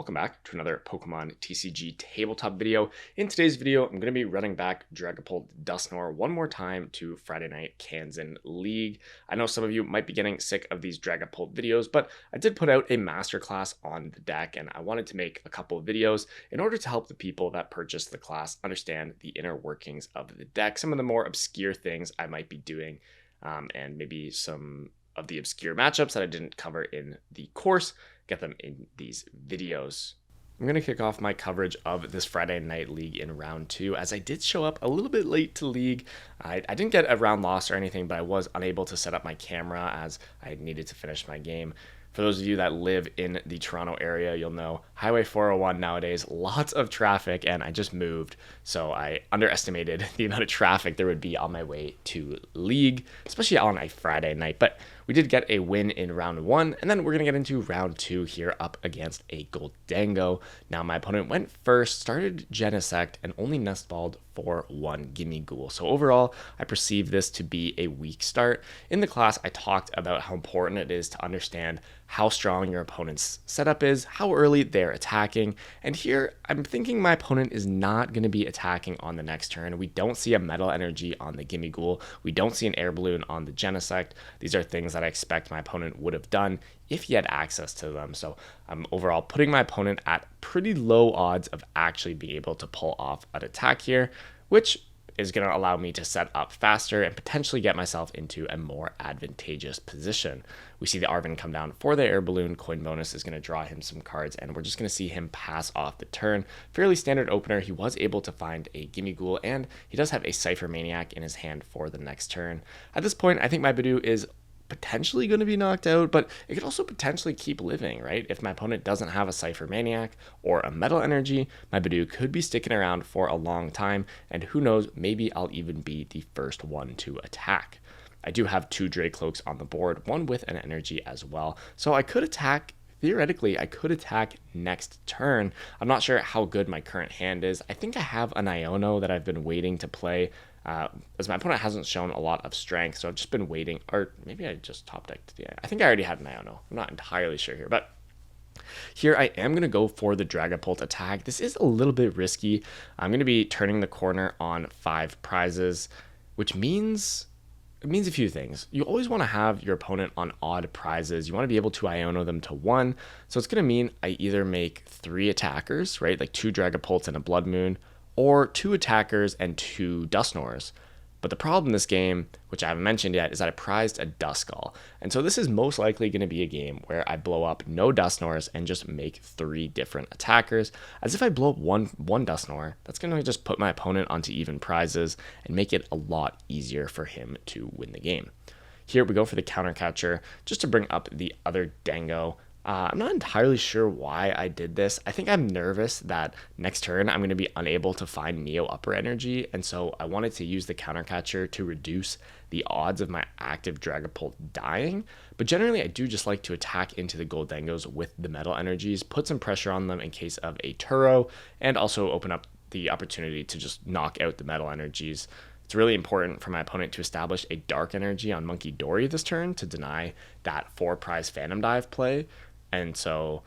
welcome back to another Pokemon TCG tabletop video. In today's video, I'm going to be running back Dragapult Dusknoir one more time to Friday Night Kanzen League. I know some of you might be getting sick of these Dragapult videos, but I did put out a masterclass on the deck, and I wanted to make a couple of videos in order to help the people that purchase the class understand the inner workings of the deck, some of the more obscure things I might be doing, and maybe some of the obscure matchups that I didn't cover in the course, get them in these videos. I'm going to kick off my coverage of this Friday Night League in round 2, as I did show up a little bit late to League. I didn't get a round loss or anything, but I was unable to set up my camera as I needed to finish my game. For those of you that live in the Toronto area, you'll know Highway 401 nowadays, lots of traffic, and I just moved, so I underestimated the amount of traffic there would be on my way to League, especially on a Friday night. But we did get a win in round 1, and then we're going to get into round 2 here up against a Gholdengo. Now, my opponent went first, started Genesect, and only nestballed for one Gimmighoul. So overall, I perceive this to be a weak start. In the class, I talked about how important it is to understand how strong your opponent's setup is, how early they're attacking, and here I'm thinking my opponent is not going to be attacking on the next turn. We don't see a Metal Energy on the Gimmighoul, we don't see an Air Balloon on the Genesect. These are things that I expect my opponent would have done if he had access to them. So I'm overall putting my opponent at pretty low odds of actually being able to pull off an attack here, which is going to allow me to set up faster and potentially get myself into a more advantageous position. We see the Arven come down for the Air Balloon. Coin bonus is going to draw him some cards, and we're just going to see him pass off the turn. Fairly standard opener. He was able to find a Gimmighoul, and he does have a Cypher Maniac in his hand for the next turn. At this point, I think my Badoo is potentially going to be knocked out, but it could also potentially keep living, right? If my opponent doesn't have a Cypher Maniac or a Metal Energy, my Badoo could be sticking around for a long time, and who knows, maybe I'll even be the first one to attack. I do have 2 Dracloaks on the board, one with an energy as well, so I could attack. Theoretically, I could attack next turn. I'm not sure how good my current hand is. I think I have an Iono that I've been waiting to play, as my opponent hasn't shown a lot of strength, so I've just been waiting, or maybe I just top decked the, I think I already had an Iono. I'm not entirely sure here, but here I am going to go for the Dragapult attack. This is a little bit risky. I'm going to be turning the corner on 5 prizes, which means it means a few things. You always want to have your opponent on odd prizes. You want to be able to Iono them to 1. So it's going to mean I either make 3 attackers, right? Like 2 Dragapults and a Blood Moon, or 2 attackers and 2 Dusknoirs. But the problem in this game, which I haven't mentioned yet, is that I prized a Duskull. And so this is most likely going to be a game where I blow up no Dusknoirs and just make 3 different attackers. As if I blow up one Dusknoir, that's going to just put my opponent onto even prizes and make it a lot easier for him to win the game. Here we go for the counter catcher, just to bring up the other Dango. I'm not entirely sure why I did this. I think I'm nervous that next turn I'm going to be unable to find Neo Upper Energy, and so I wanted to use the counter catcher to reduce the odds of my active Dragapult dying. But generally, I do just like to attack into the Gholdengos with the Metal Energies, put some pressure on them in case of a Turo, and also open up the opportunity to just knock out the Metal Energies. It's really important for my opponent to establish a Dark Energy on Monkey Dory this turn to deny that 4-prize Phantom Dive play. And so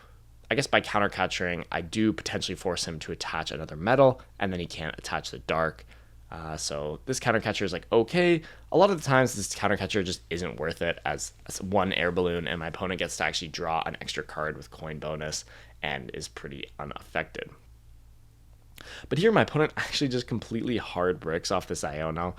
I guess by counter catching, I do potentially force him to attach another metal, and then he can't attach the dark. So this counter catcher is like, okay. A lot of the times this counter catcher just isn't worth it, as 1 Air Balloon, and my opponent gets to actually draw an extra card with coin bonus and is pretty unaffected. But here my opponent actually just completely hard bricks off this Iono.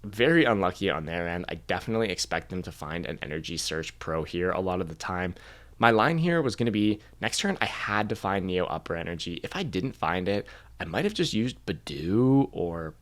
Very unlucky on their end. I definitely expect them to find an Energy Search Pro here a lot of the time. My line here was going to be, next turn I had to find Neo Upper Energy. If I didn't find it, I might have just used Badoo, or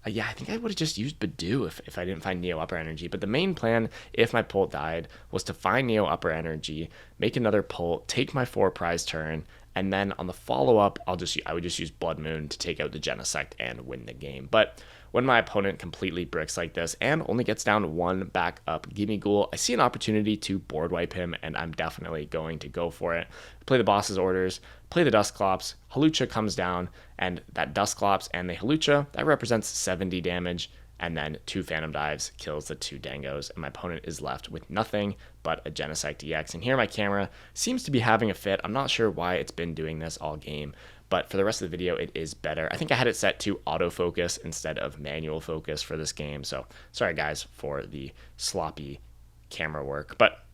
yeah, I think I would have just used Badoo if I didn't find Neo Upper Energy. But the main plan, if my pull died, was to find Neo Upper Energy, make another pull, take my 4-prize turn, and then on the follow-up, I would just use Blood Moon to take out the Genesect and win the game. But when my opponent completely bricks like this and only gets down 1 back up Gimmighoul, I see an opportunity to board wipe him, and I'm definitely going to go for it. Play the boss's orders, play the Dusclops, Hawlucha comes down, and that Dusclops and the Hawlucha, that represents 70 damage, and then 2 Phantom Dives kills the 2 Dangos, and my opponent is left with nothing but a Genesect EX. And here my camera seems to be having a fit. I'm not sure why it's been doing this all game, but for the rest of the video, it is better. I think I had it set to autofocus instead of manual focus for this game, so sorry guys for the sloppy camera work. But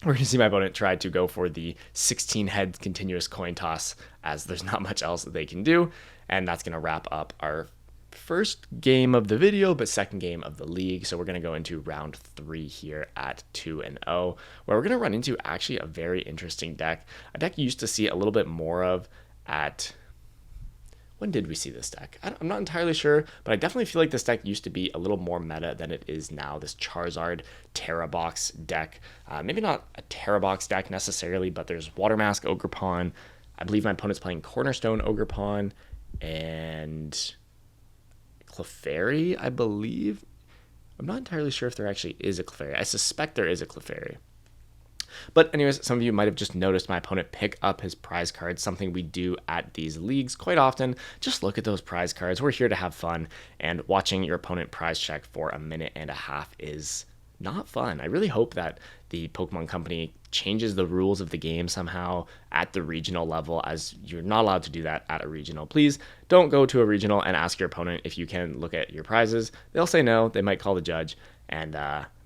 we're going to see my opponent try to go for the 16-head continuous coin toss, as there's not much else that they can do, and that's going to wrap up our first game of the video, but second game of the league. So we're going to go into round 3 here at 2-0, where we're going to run into actually a very interesting deck, a deck you used to see a little bit more of at... When did we see this deck? I'm not entirely sure, but I definitely feel like this deck used to be a little more meta than it is now, this Charizard Terra Box deck. Maybe not a Terra Box deck necessarily, but there's Water Mask Ogerpon. I believe my opponent's playing Cornerstone Ogerpon and Clefairy, I believe. I'm not entirely sure if there actually is a Clefairy. I suspect there is a Clefairy. But anyways, some of you might have just noticed my opponent pick up his prize cards, something we do at these leagues quite often. Just look at those prize cards. We're here to have fun, and watching your opponent prize check for a minute and a half is not fun. I really hope that the Pokemon Company changes the rules of the game somehow at the regional level, as you're not allowed to do that at a regional. Please don't go to a regional and ask your opponent if you can look at your prizes. They'll say no. They might call the judge, and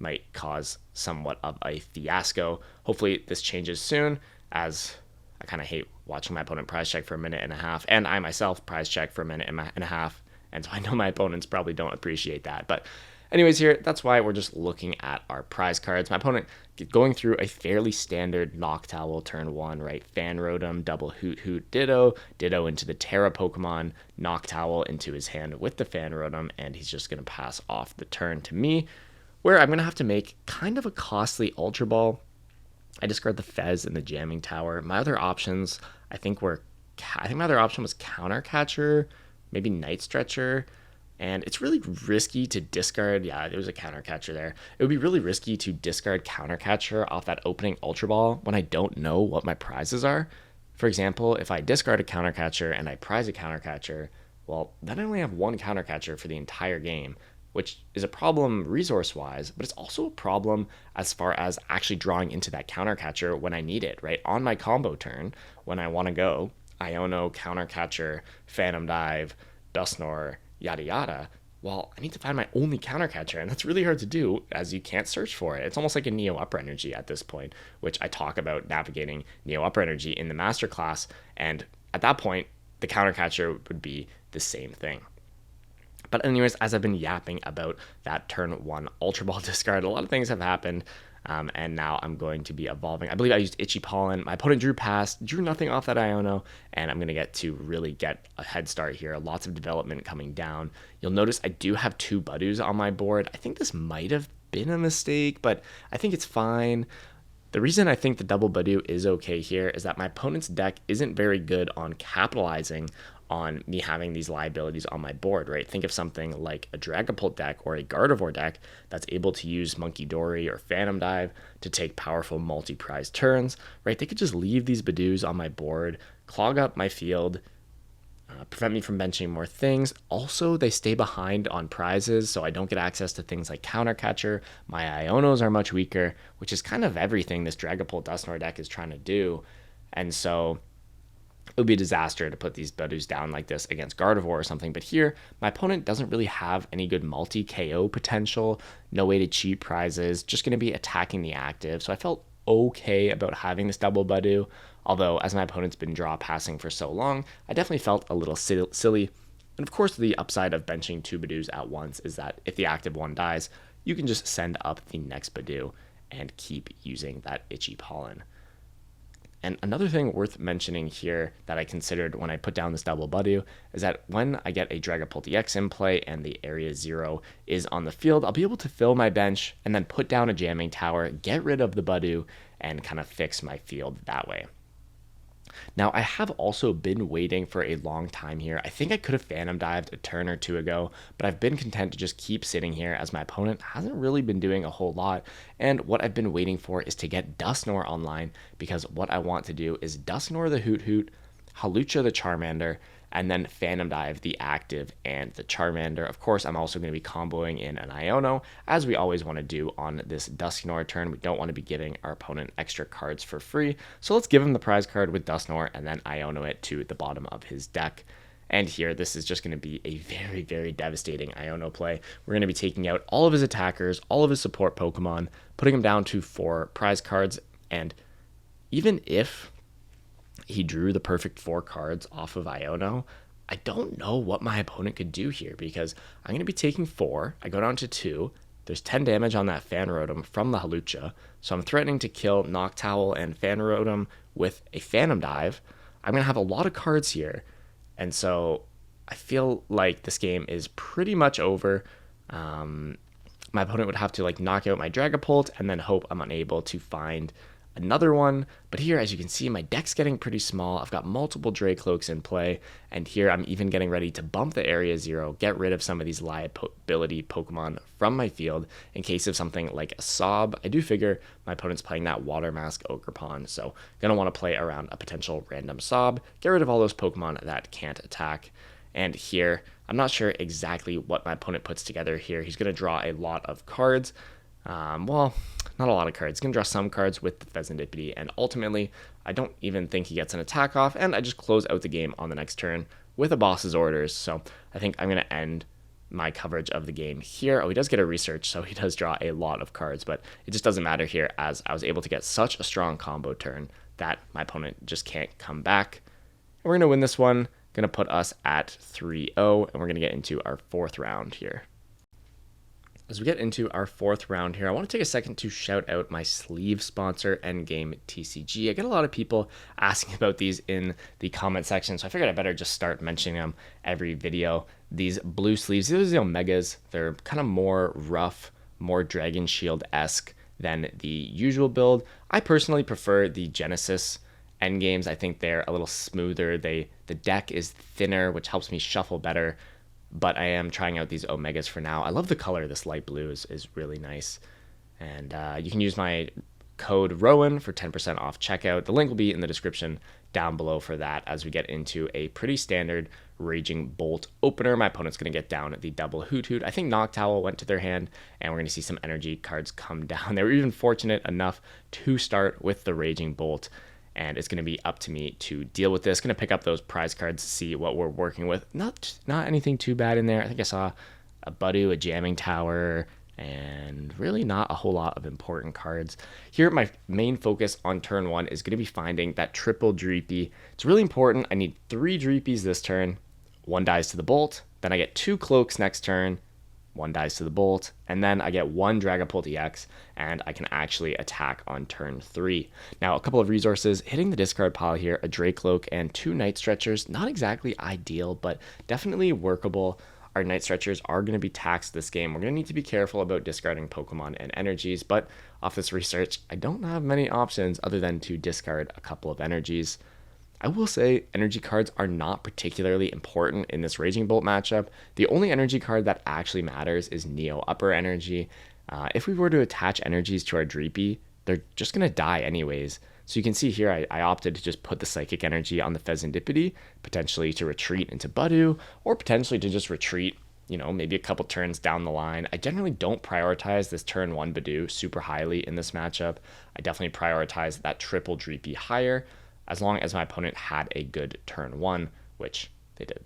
might cause somewhat of a fiasco. Hopefully this changes soon, as I kind of hate watching my opponent prize check for a minute and a half, and I myself prize check for a minute and a half, and so I know my opponents probably don't appreciate that. But anyways, here, that's why we're just looking at our prize cards. My opponent going through a fairly standard Noctowl turn 1, right? Fan Rotom, double Hoot Hoot, Ditto into the Terra Pokemon, Noctowl into his hand with the Fan Rotom, and he's just going to pass off the turn to me, where I'm going to have to make kind of a costly Ultra Ball. I discard the Fez and the Jamming Tower. My other options, I think my other option was Counter Catcher, maybe Night Stretcher, and it's really risky to discard. Yeah, there was a Counter Catcher there. It would be really risky to discard Counter Catcher off that opening Ultra Ball when I don't know what my prizes are. For example, if I discard a Counter Catcher and I prize a Counter Catcher, well, then I only have 1 Counter Catcher for the entire game, which is a problem resource-wise, but it's also a problem as far as actually drawing into that Counter Catcher when I need it, right? On my combo turn, when I want to go Iono, Counter Catcher, Phantom Dive, Dusknoir, yada yada, well, I need to find my only Counter Catcher, and that's really hard to do, as you can't search for it. It's almost like a Neo Upper Energy at this point, which I talk about navigating Neo Upper Energy in the Masterclass, and at that point, the Counter Catcher would be the same thing. But anyways, as I've been yapping about that turn 1 Ultra Ball discard, a lot of things have happened, and now I'm going to be evolving. I believe I used Itchy Pollen. My opponent drew nothing off that Iono, and I'm going to get to really get a head start here. Lots of development coming down. You'll notice I do have 2 Budoos on my board. I think this might have been a mistake, but I think it's fine. The reason I think the double Budoo is okay here is that my opponent's deck isn't very good on capitalizing on me having these liabilities on my board, right? Think of something like a Dragapult deck or a Gardevoir deck that's able to use Monkey Dory or Phantom Dive to take powerful multi-prize turns, right? They could just leave these Badoos on my board, clog up my field, prevent me from benching more things. Also, they stay behind on prizes, so I don't get access to things like Counter Catcher. My Ionos are much weaker, which is kind of everything this Dragapult Dusknoir deck is trying to do. And so it would be a disaster to put these Badoos down like this against Gardevoir or something. But here, my opponent doesn't really have any good multi-KO potential, no way to cheat prizes, just going to be attacking the active. So I felt okay about having this double Badoo, although as my opponent's been draw passing for so long, I definitely felt a little silly. And of course, the upside of benching 2 Badoos at once is that if the active one dies, you can just send up the next Badoo and keep using that Itchy Pollen. And another thing worth mentioning here that I considered when I put down this double Badoo is that when I get a Dragapult EX in play and the Area 0 is on the field, I'll be able to fill my bench and then put down a Jamming Tower, get rid of the Badoo, and kind of fix my field that way. Now, I have also been waiting for a long time here. I think I could have Phantom Dived a turn or 2 ago, but I've been content to just keep sitting here as my opponent hasn't really been doing a whole lot. And what I've been waiting for is to get Dusknoir online, because what I want to do is Dusknoir the Hoot Hoot, Hawlucha the Charmander, and then Phantom Dive, the active, and the Charmander. Of course, I'm also going to be comboing in an Iono, as we always want to do on this Dusknoir turn. We don't want to be giving our opponent extra cards for free, so let's give him the prize card with Dusknoir and then Iono it to the bottom of his deck. And here, this is just going to be a very, very devastating Iono play. We're going to be taking out all of his attackers, all of his support Pokemon, putting him down to 4 prize cards, and even if he drew the perfect 4 cards off of Iono, I don't know what my opponent could do here, because I'm going to be taking 4. I go down to 2. There's 10 damage on that Phanrotom from the Hawlucha, so I'm threatening to kill Noctowl and Phanrotom with a Phantom Dive. I'm going to have a lot of cards here, and so I feel like this game is pretty much over. My opponent would have to like knock out my Dragapult and then hope I'm unable to find another one. But here, as you can see, my deck's getting pretty small. I've got multiple Dracloaks in play, and here I'm even getting ready to bump the Area 0, get rid of some of these liability Pokemon from my field in case of something like a Sob. I do figure my opponent's playing that Water Mask Ogerpon, so gonna want to play around a potential random Sob, get rid of all those Pokemon that can't attack. And here, I'm not sure exactly what my opponent puts together here. He's gonna draw a lot of cards. Well, not a lot of cards. He's going to draw some cards with the Fezandipity, and ultimately, I don't even think he gets an attack off, and I just close out the game on the next turn with a boss's orders. So I think I'm going to end my coverage of the game here. Oh, he does get a research, so he does draw a lot of cards, but it just doesn't matter here, as I was able to get such a strong combo turn that my opponent just can't come back. And we're going to win this one. Going to put us at 3-0, and we're going to get into our 4th round here. As we get into our 4th round here, I want to take a second to shout out my sleeve sponsor, Endgame TCG. I get a lot of people asking about these in the comment section, so I figured I better just start mentioning them every video. These blue sleeves, these are the Omegas. They're kind of more rough, more Dragon Shield-esque than the usual build. I personally prefer the Genesis Endgames. I think they're a little smoother. The deck is thinner, which helps me shuffle better. But I am trying out these Omegas for now. I love the color. This light blue is really nice. And you can use my code Rowan for 10% off checkout. The link will be in the description down below for that, as we get into a pretty standard Raging Bolt opener. My opponent's going to get down the double Hoot Hoot. I think Noctowl went to their hand, and we're going to see some energy cards come down. They were even fortunate enough to start with the Raging Bolt, and it's going to be up to me to deal with this. Going to pick up those prize cards, see what we're working with. Not anything too bad in there. I think I saw a Budu, a Jamming Tower, and really not a whole lot of important cards. Here, my main focus on turn 1 is going to be finding that triple Dreepy. It's really important. I need 3 Dreepies this turn. 1 dies to the Bolt. Then I get 2 Cloaks next turn. 1 dies to the Bolt, and then I get 1 Dragapult EX, and I can actually attack on turn 3. Now, a couple of resources hitting the discard pile here: a Dracloak and 2 Night Stretchers. Not exactly ideal, but definitely workable. Our Night Stretchers are going to be taxed this game. We're going to need to be careful about discarding Pokemon and energies, but off this research, I don't have many options other than to discard a couple of energies. I will say energy cards are not particularly important in this Raging Bolt matchup. The only energy card that actually matters is Neo Upper Energy. If we were to attach energies to our Dreepy, they're just going to die anyways. So you can see here I opted to just put the Psychic Energy on the Fezandipity, potentially to retreat into Budu, or potentially to just retreat, maybe a couple turns down the line. I generally don't prioritize this turn 1 Budu super highly in this matchup. I definitely prioritize that triple Dreepy higher, as long as my opponent had a good turn 1, which they did.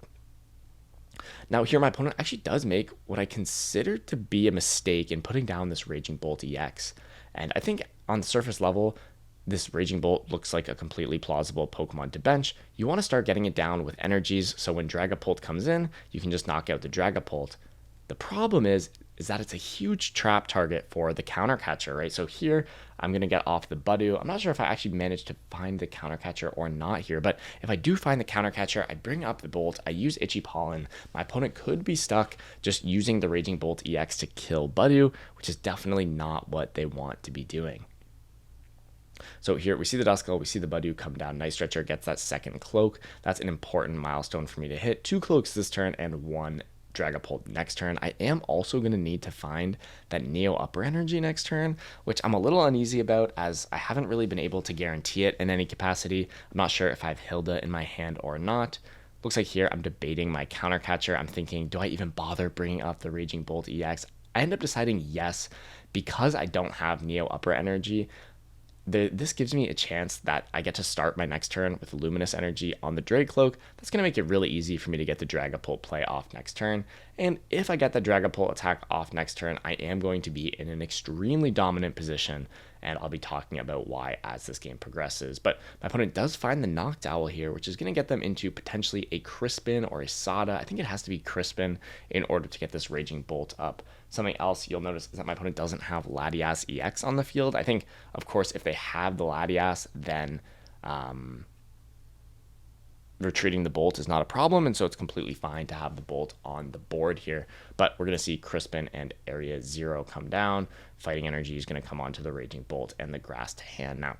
Now here, my opponent actually does make what I consider to be a mistake in putting down this Raging Bolt EX. And I think on the surface level, this Raging Bolt looks like a completely plausible Pokemon to bench. You want to start getting it down with energies, so when Dragapult comes in, you can just knock out the Dragapult. The problem is that it's a huge trap target for the counter catcher, right? So here, I'm going to get off the Budu. I'm not sure if I actually managed to find the counter catcher or not here, but if I do find the counter catcher, I bring up the Bolt, I use Itchy Pollen. My opponent could be stuck just using the Raging Bolt EX to kill Budu, which is definitely not what they want to be doing. So here we see the Duskull, we see the Budu come down. Night Stretcher gets that second Cloak. That's an important milestone for me to hit. 2 Cloaks this turn and 1 Dragapult next turn. I am also going to need to find that Neo Upper Energy next turn, which I'm a little uneasy about, as I haven't really been able to guarantee it in any capacity. I'm not sure if I have Hilda in my hand or not. looks like here I'm debating my counter catcher. I'm thinking, do I even bother bringing up the Raging Bolt EX? I end up deciding yes, because I don't have Neo Upper Energy. This gives me a chance that I get to start my next turn with Luminous Energy on the Dragcloak. That's going to make it really easy for me to get the Dragapult play off next turn. And if I get the Dragapult attack off next turn, I am going to be in an extremely dominant position, and I'll be talking about why as this game progresses. But my opponent does find the Noctowl here, which is going to get them into potentially a Crispin or a Sada. I think it has to be Crispin in order to get this Raging Bolt up. Something else you'll notice is that my opponent doesn't have Latias EX on the field. I think, of course, if they have the Latias, then retreating the Bolt is not a problem, and so it's completely fine to have the Bolt on the board here. But we're going to see Crispin and Area 0 come down. Fighting Energy is going to come onto the Raging Bolt and the Grass to hand. Now,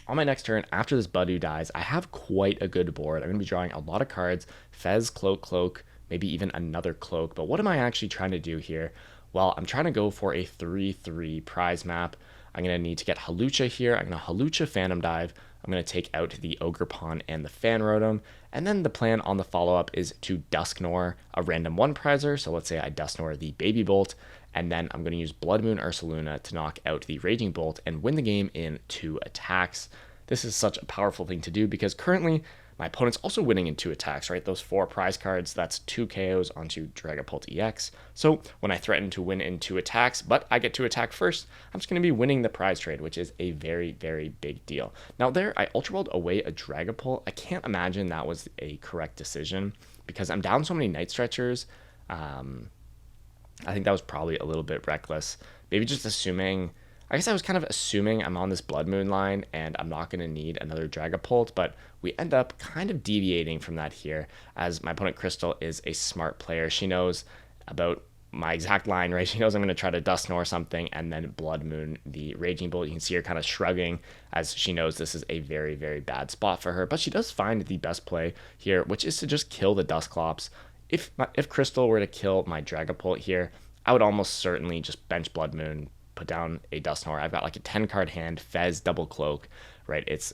on my next turn, after this Budew dies, I have quite a good board. I'm going to be drawing a lot of cards. Fez, Cloak, maybe even another Cloak. But what am I actually trying to do here? Well, I'm trying to go for a 3-3 prize map. I'm going to need to get Hawlucha here. I'm going to Hawlucha Phantom Dive. I'm going to take out the Ogerpon and the Fan Rotom. And then the plan on the follow-up is to Dusknoir a random one prizer. So let's say I Dusknoir the Baby Bolt. And then I'm going to use Blood Moon Ursaluna to knock out the Raging Bolt and win the game in 2 attacks. This is such a powerful thing to do because currently my opponent's also winning in 2 attacks, right? Those 4 prize cards, that's 2 KOs onto Dragapult EX. So when I threaten to win in 2 attacks, but I get to attack first, I'm just going to be winning the prize trade, which is a very, very big deal. Now there, I Ultra Balled away a Dragapult. I can't imagine that was a correct decision because I'm down so many Night Stretchers. I think that was probably a little bit reckless. Maybe just assuming... I guess I was kind of assuming I'm on this Blood Moon line and I'm not going to need another Dragapult, but we end up kind of deviating from that here as my opponent Crystal is a smart player. She knows about my exact line, right? She knows I'm going to try to Dusknoir something and then Blood Moon the Raging Bolt. You can see her kind of shrugging as she knows this is a very, very bad spot for her, but she does find the best play here, which is to just kill the Dusclops. If Crystal were to kill my Dragapult here, I would almost certainly just bench Blood Moon, put down a Dusknoir. I've got like a 10-card hand, Fez, double Cloak, right? It's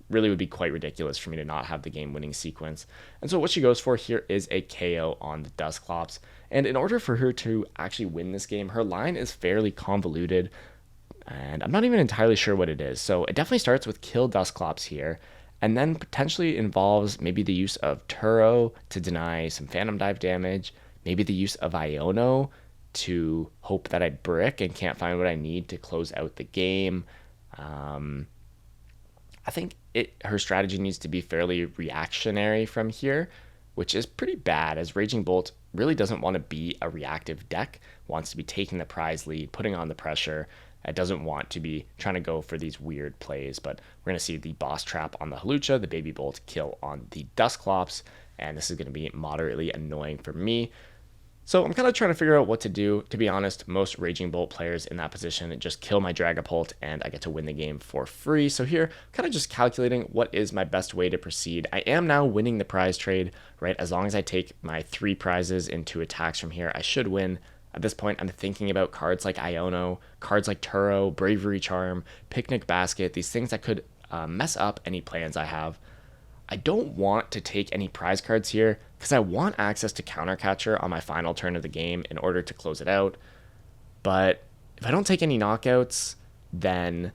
really would be quite ridiculous for me to not have the game-winning sequence. And so what she goes for here is a KO on the Dusclops. And in order for her to actually win this game, her line is fairly convoluted, and I'm not even entirely sure what it is. So it definitely starts with kill Dusclops here, and then potentially involves maybe the use of Turo to deny some Phantom Dive damage, maybe the use of Iono to hope that I brick and can't find what I need to close out the game. I think her strategy needs to be fairly reactionary from here, which is pretty bad as Raging Bolt really doesn't want to be a reactive deck, wants to be taking the prize lead, putting on the pressure. It doesn't want to be trying to go for these weird plays, but we're going to see the Boss Trap on the Hawlucha, the Baby Bolt kill on the Dusclops, and this is going to be moderately annoying for me. So I'm kind of trying to figure out what to do. To be honest, most Raging Bolt players in that position just kill my Dragapult and I get to win the game for free. So here, kind of just calculating what is my best way to proceed. I am now winning the prize trade, right? As long as I take my 3 prizes in 2 attacks from here, I should win. At this point, I'm thinking about cards like Iono, cards like Turo, Bravery Charm, Picnic Basket, these things that could mess up any plans I have. I don't want to take any prize cards here because I want access to Counter Catcher on my final turn of the game in order to close it out. But if I don't take any knockouts, then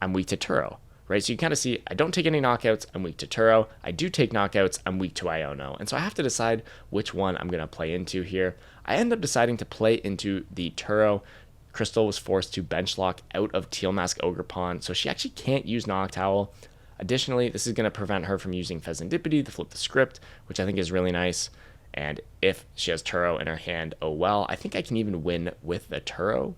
I'm weak to Turo, right? So you kind of see I don't take any knockouts, I'm weak to Turo. I do take knockouts, I'm weak to Iono. And so I have to decide which one I'm going to play into here. I end up deciding to play into the Turo. Crystal was forced to bench lock out of Teal Mask Ogerpon, so she actually can't use Noctowl. Additionally, this is going to prevent her from using Pheasantipede to flip the script, which I think is really nice. And if she has Turo in her hand, oh well. I think I can even win with the Turo.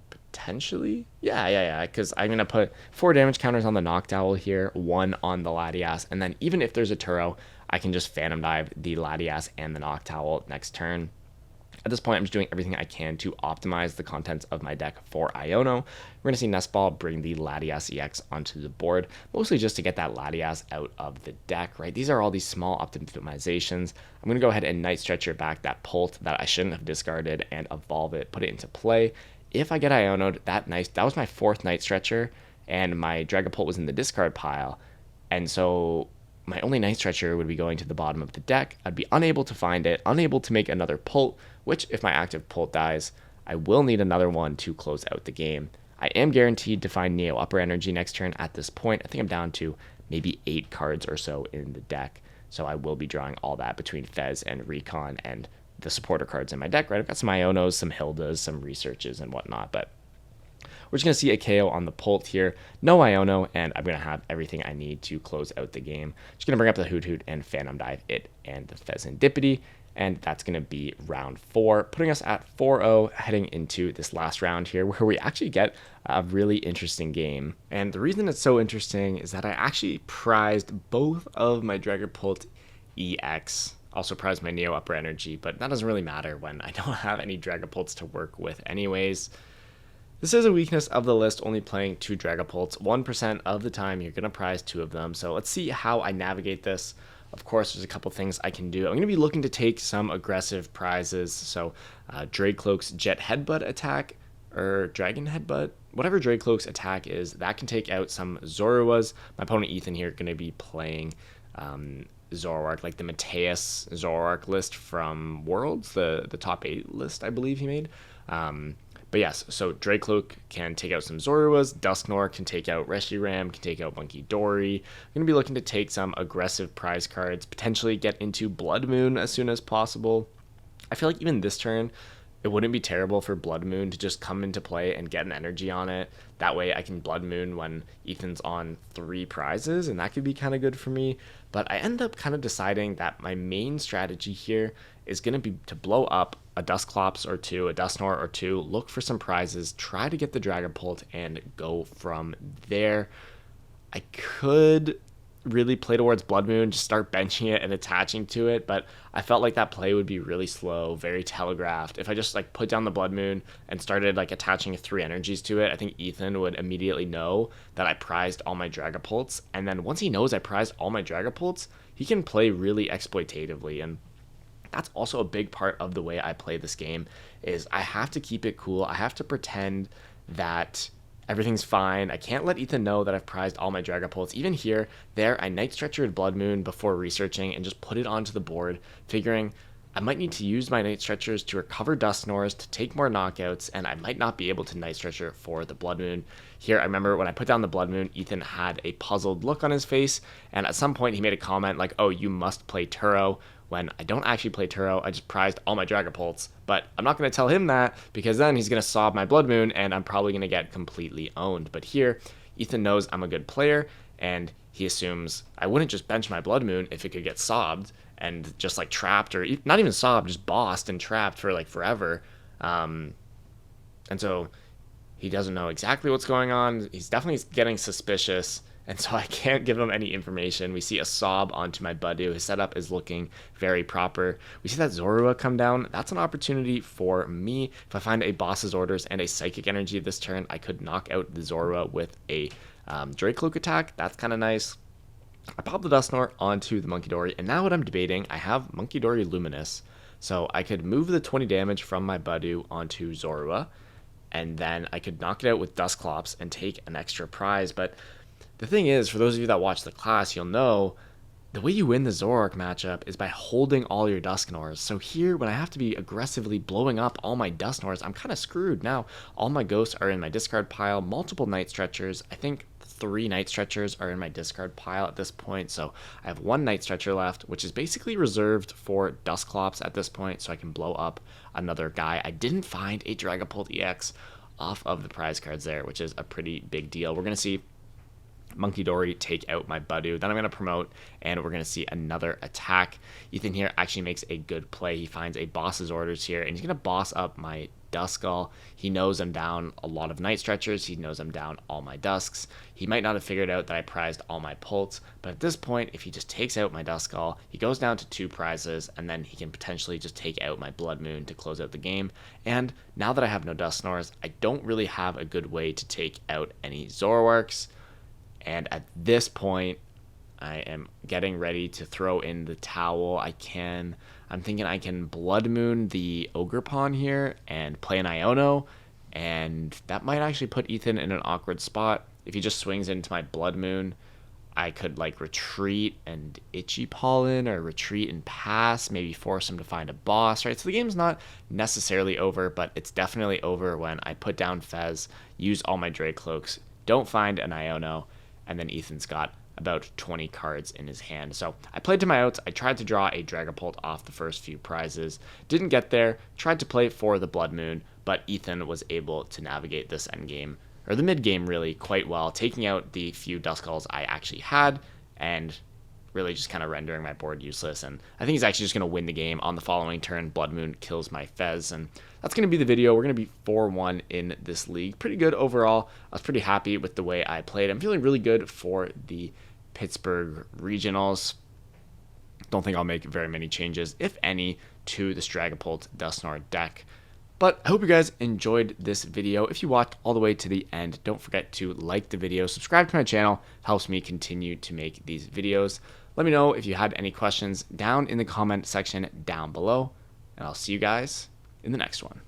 Potentially? Yeah, because I'm going to put 4 damage counters on the Noctowl here, 1 on the Latias, and then even if there's a Turo, I can just Phantom Dive the Latias and the Noctowl next turn. At this point, I'm just doing everything I can to optimize the contents of my deck for Iono. We're going to see Nestball bring the Latias EX onto the board, mostly just to get that Latias out of the deck, right? These are all these small optimizations. I'm going to go ahead and Night Stretcher back that Pult that I shouldn't have discarded and evolve it, put it into play. If I get Iono'd, that was my 4th Night Stretcher, and my Dragapult was in the discard pile. And so my only Night Stretcher would be going to the bottom of the deck. I'd be unable to find it, unable to make another Pult, which if my active Pult dies, I will need another one to close out the game. I am guaranteed to find Neo Upper Energy next turn at this point. I think I'm down to maybe 8 cards or so in the deck. So I will be drawing all that between Fez and Recon and the supporter cards in my deck, right? I've got some Ionos, some Hildas, some Researches and whatnot, but we're just going to see a KO on the Pult here. No Iono, and I'm going to have everything I need to close out the game. Just going to bring up the Hoot Hoot and Phantom Dive it and the Pheasantipity, and that's going to be round 4, putting us at 4-0 heading into this last round here, where we actually get a really interesting game. And the reason it's so interesting is that I actually prized both of my Dragapult EX. Also prized my Neo Upper Energy, but that doesn't really matter when I don't have any Dragapults to work with anyways. This is a weakness of the list, only playing 2 Dragapults. 1% of the time, you're going to prize 2 of them. So let's see how I navigate this. Of course, there's a couple things I can do. I'm going to be looking to take some aggressive prizes. So Dracloak's Jet Headbutt attack, or Dragon Headbutt, whatever Dracloak's attack is, that can take out some Zoruas. My opponent Ethan here going to be playing Zoroark, like the Mateus Zoroark list from Worlds, the top 8 list I believe he made. But yes, so Dracloak can take out some Zoruas, Dusknoir can take out Reshiram, can take out Monkey Dory. I'm going to be looking to take some aggressive prize cards, potentially get into Blood Moon as soon as possible. I feel like even this turn, it wouldn't be terrible for Blood Moon to just come into play and get an energy on it. That way I can Blood Moon when Ethan's on 3 prizes, and that could be kind of good for me. But I end up kind of deciding that my main strategy here is going to be to blow up a Dusclops or 2, a Dusknoir or 2, look for some prizes, try to get the Dragapult, and go from there. I could really play towards Blood Moon, just start benching it and attaching to it, but I felt like that play would be really slow, very telegraphed. If I just like put down the Blood Moon and started like attaching 3 energies to it, I think Ethan would immediately know that I prized all my Dragapults, and then once he knows I prized all my Dragapults, he can play really exploitatively. And that's also a big part of the way I play this game, is I have to keep it cool. I have to pretend that everything's fine. I can't let Ethan know that I've prized all my Dragapults. Even here, I Night Stretchered Blood Moon before researching and just put it onto the board, figuring I might need to use my Night Stretchers to recover Dusknoirs to take more knockouts, and I might not be able to Night Stretcher for the Blood Moon. Here, I remember when I put down the Blood Moon, Ethan had a puzzled look on his face, and at some point he made a comment like, oh, you must play Turo, when I don't actually play Turo. I just prized all my Dragapults, but I'm not going to tell him that, because then he's going to sob my Blood Moon, and I'm probably going to get completely owned. But here, Ethan knows I'm a good player, and he assumes I wouldn't just bench my Blood Moon if it could get sobbed and just like trapped, or not even sobbed, just bossed and trapped for like forever. And so he doesn't know exactly what's going on. He's definitely getting suspicious, and so I can't give him any information. We see a sob onto my Budu. His setup is looking very proper. We see that Zorua come down. That's an opportunity for me. If I find a Boss's Orders and a Psychic Energy this turn, I could knock out the Zorua with a Dracloak attack. That's kind of nice. I pop the Dusknoir onto the Monkey Dory, and now what I'm debating, I have Monkey Dory Luminous, so I could move the 20 damage from my Budu onto Zorua, and then I could knock it out with Dusclops and take an extra prize. But the thing is, for those of you that watch the class, you'll know the way you win the Zoroark matchup is by holding all your Dusknoirs. So here, when I have to be aggressively blowing up all my Dusknoirs, I'm kind of screwed. Now, all my ghosts are in my discard pile, multiple Night Stretchers. I think 3 Night Stretchers are in my discard pile at this point, so I have 1 Night Stretcher left, which is basically reserved for Dusclops at this point, so I can blow up another guy. I didn't find a Dragapult EX off of the prize cards there, which is a pretty big deal. We're going to see Monkey Dory take out my Budu. Then I'm going to promote, and we're going to see another attack. Ethan here actually makes a good play. He finds a Boss's Orders here, and he's going to boss up my Duskull. He knows I'm down a lot of Night Stretchers. He knows I'm down all my Dusks. He might not have figured out that I prized all my Pults, but at this point, if he just takes out my Duskull, he goes down to 2 prizes, and then he can potentially just take out my Blood Moon to close out the game. And now that I have no Dusknoirs, I don't really have a good way to take out any Zoroarks. And at this point, I am getting ready to throw in the towel. I'm thinking I can Blood Moon the Ogerpon here and play an Iono, and that might actually put Ethan in an awkward spot. If he just swings into my Blood Moon, I could like retreat and Itchy Pollen or retreat and pass, maybe force him to find a boss, right? So the game's not necessarily over, but it's definitely over when I put down Fez, use all my Drake Cloaks, don't find an Iono, and then Ethan's got about 20 cards in his hand. So I played to my outs. I tried to draw a Dragapult off the first few prizes. Didn't get there. Tried to play for the Blood Moon, but Ethan was able to navigate this endgame, or the mid game really, quite well, taking out the few Duskulls I actually had and really just kind of rendering my board useless. And I think he's actually just going to win the game on the following turn. Blood Moon kills my Fez, and that's going to be the video. We're going to be 4-1 in this league. Pretty good overall. I was pretty happy with the way I played. I'm feeling really good for the Pittsburgh Regionals. Don't think I'll make very many changes, if any, to the Dragapult Dusknoir deck. But I hope you guys enjoyed this video. If you watched all the way to the end, don't forget to like the video, subscribe to my channel. It helps me continue to make these videos. Let me know if you had any questions down in the comment section down below, and I'll see you guys in the next one.